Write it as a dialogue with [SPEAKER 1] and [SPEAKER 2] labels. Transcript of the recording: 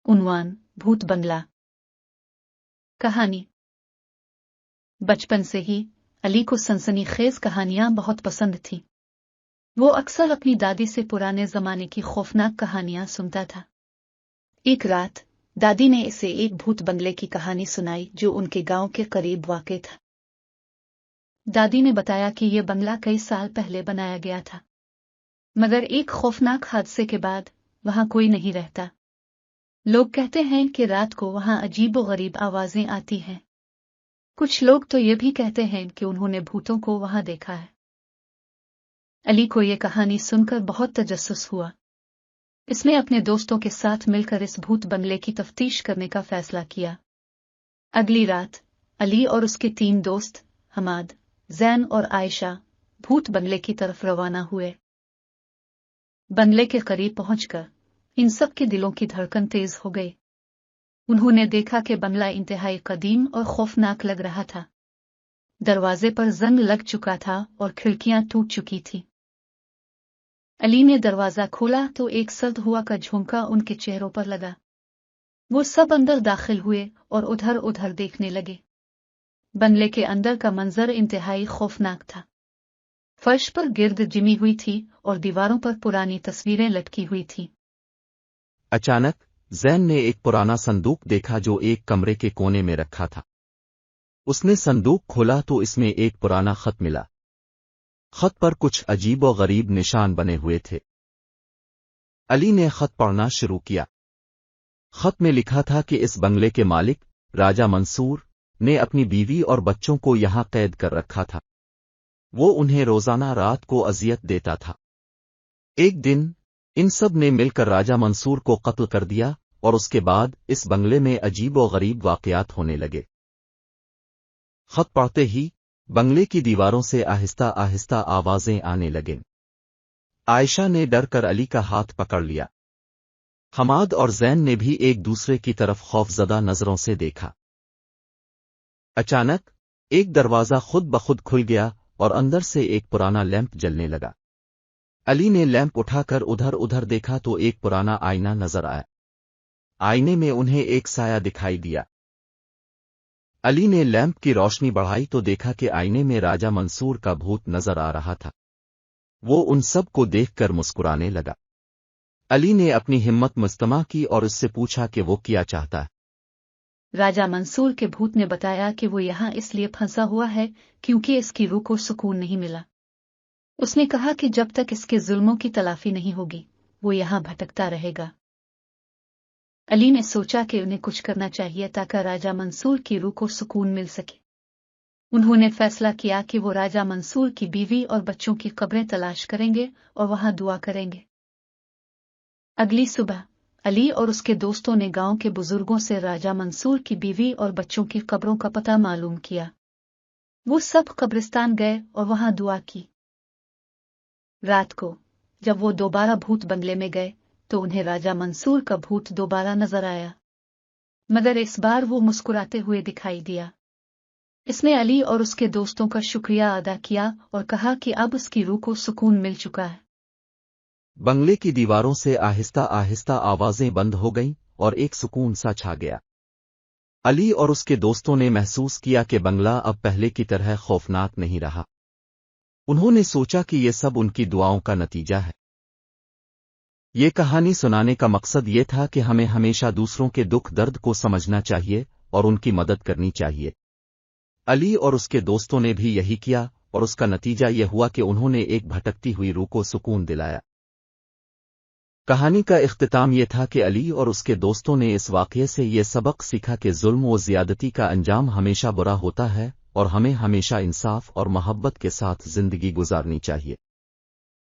[SPEAKER 1] उन्वान भूत बंगला। कहानी। बचपन से ही अली को सनसनीखेज कहानियां बहुत पसंद थीं। वो अक्सर अपनी दादी से पुराने जमाने की खौफनाक कहानियां सुनता था। एक रात दादी ने इसे एक भूत बंगले की कहानी सुनाई जो उनके गांव के करीब वाक़ था। दादी ने बताया कि यह बंगला कई साल पहले बनाया गया था, मगर एक खौफनाक हादसे के बाद वहां कोई नहीं रहता। लोग कहते हैं कि रात को वहां अजीबो-गरीब आवाजें आती हैं। कुछ लोग तो ये भी कहते हैं कि उन्होंने भूतों को वहां देखा है। अली को यह कहानी सुनकर बहुत तजस्सुस हुआ। इसने अपने दोस्तों के साथ मिलकर इस भूत बंगले की तफ्तीश करने का फैसला किया। अगली रात अली और उसके 3 दोस्त हमाद, जैन और आयशा भूत बंगले की तरफ रवाना हुए। बंगले के करीब पहुंचकर इन सब के दिलों की धड़कन तेज हो गई। उन्होंने देखा कि बंगला इंतहाई कदीम और खौफनाक लग रहा था। दरवाजे पर जंग लग चुका था और खिड़कियां टूट चुकी थीं। अली ने दरवाजा खोला तो एक सर्द हुआ का झोंका उनके चेहरों पर लगा। वो सब अंदर दाखिल हुए और उधर उधर देखने लगे। बंगले के अंदर का मंजर इंतहाई खौफनाक था। फर्श पर गिर्द जिमी हुई थी और दीवारों पर पुरानी तस्वीरें लटकी हुई थीं।
[SPEAKER 2] अचानक जैन ने एक पुराना संदूक देखा जो एक कमरे के कोने में रखा था। उसने संदूक खोला तो इसमें एक पुराना खत मिला। खत पर कुछ अजीब और गरीब निशान बने हुए थे। अली ने खत पढ़ना शुरू किया। खत में लिखा था कि इस बंगले के मालिक राजा मंसूर ने अपनी बीवी और बच्चों को यहां कैद कर रखा था। वो उन्हें रोजाना रात को अजियत देता था। एक दिन इन सब ने मिलकर राजा मंसूर को कत्ल कर दिया और उसके बाद इस बंगले में अजीब और गरीब वाक़यात होने लगे। खत पढ़ते ही बंगले की दीवारों से आहिस्ता आहिस्ता आवाजें आने लगें। आयशा ने डर कर अली का हाथ पकड़ लिया। हमाद और जैन ने भी एक दूसरे की तरफ खौफजदा नजरों से देखा। अचानक एक दरवाजा खुद ब खुद खुल गया और अंदर से एक पुराना लैंप जलने लगा। अली ने लैंप उठाकर उधर उधर देखा तो एक पुराना आईना नजर आया। आईने में उन्हें एक साया दिखाई दिया। अली ने लैंप की रोशनी बढ़ाई तो देखा कि आईने में राजा मंसूर का भूत नजर आ रहा था। वो उन सब को देखकर मुस्कुराने लगा। अली ने अपनी हिम्मत मुस्तमा की और उससे पूछा कि वो क्या चाहता है।
[SPEAKER 1] राजा मंसूर के भूत ने बताया कि वो यहाँ इसलिए फंसा हुआ है क्योंकि इसकी रूह को सुकून नहीं मिला। उसने कहा कि जब तक इसके जुल्मों की तलाफी नहीं होगी वो यहाँ भटकता रहेगा। अली ने सोचा कि उन्हें कुछ करना चाहिए ताकि राजा मंसूर की रूह को सुकून मिल सके। उन्होंने फैसला किया कि वो राजा मंसूर की बीवी और बच्चों की कब्रें तलाश करेंगे और वहां दुआ करेंगे। अगली सुबह अली और उसके दोस्तों ने गांव के बुजुर्गों से राजा मंसूर की बीवी और बच्चों की कब्रों का पता मालूम किया। वो सब कब्रिस्तान गए और वहां दुआ की। रात को जब वो दोबारा भूत बंगले में गए तो उन्हें राजा मंसूर का भूत दोबारा नजर आया, मगर इस बार वो मुस्कुराते हुए दिखाई दिया। इसने अली और उसके दोस्तों का शुक्रिया अदा किया और कहा कि अब उसकी रूह को सुकून मिल चुका है।
[SPEAKER 2] बंगले की दीवारों से आहिस्ता आहिस्ता आवाजें बंद हो गईं और एक सुकून सा छा गया। अली और उसके दोस्तों ने महसूस किया कि बंगला अब पहले की तरह खौफनाक नहीं रहा। उन्होंने सोचा कि ये सब उनकी दुआओं का नतीजा है। ये कहानी सुनाने का मकसद ये था कि हमें हमेशा दूसरों के दुख दर्द को समझना चाहिए और उनकी मदद करनी चाहिए। अली और उसके दोस्तों ने भी यही किया और उसका नतीजा ये हुआ कि उन्होंने एक भटकती हुई रूह को सुकून दिलाया। कहानी का इख्तिताम ये था कि अली और उसके दोस्तों ने इस वाक़ये से ये सबक सीखा कि जुल्म व ज़ियादती का अंजाम हमेशा बुरा होता है और हमें हमेशा इंसाफ और मोहब्बत के साथ जिंदगी गुजारनी चाहिए।